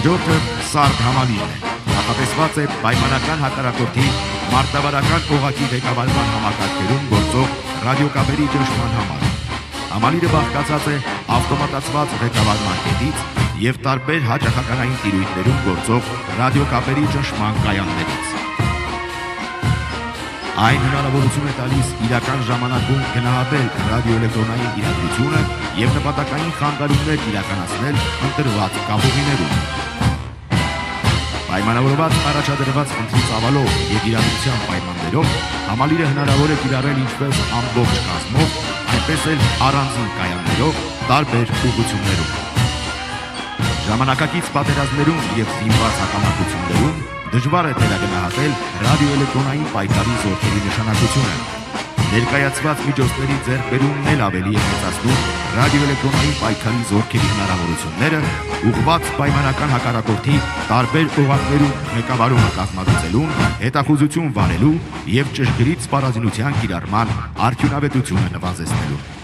Հաջորդը սարդ համալիրն է, նախատեսված է պայմանական հակառակորդի մարտավարական օղակի ղեկավարման համակարգերում գործող ռադիոկապերի ճնշման համար։ Համալիրը բաղկացած է ավտոմատացված ղեկավարման կետից և տարբեր հաճախականային տիրույթներում գործող ռադիոկապերի ճնշման կայաններից։ Այն հնարավորություն է տալիս իրական ժամանակում գնահատել ռադիոէլեկտրոնային իրադրությունը և նպատակային խանգարումներ իրականացնել ընտրված կապուղիներում։ Պայմանավորված առաջադրված խնդրի ծավալով և իրադրության պայմաններով համալիրը հնարավոր է կիրառել ինչպես ամբողջ կազմով, այնպես էլ առանձին կայաններով տարբեր ուղղություններում։ Ժամանակակից պատերազմներում և զինված հակամարտություններում դժվար է տեղագնահատել ռադիոէլեկտրոնային պայքարի զորքերի նշանակությունը։ Ներկայացված միջոցների ձեռքբերումն էլ ավելի է մեծացնում ռադիոէլեկտրոնային պայքարի զորքերի հնարավորությունները ուղղված պայմանական հակառակորդի տարբեր օղակներում ղեկավարումը կազմակերպելուն, հետախուզություն վարելու և ճշգրիտ սպառազինության կիրառման արդյունավետությունը նվազեցնելուն։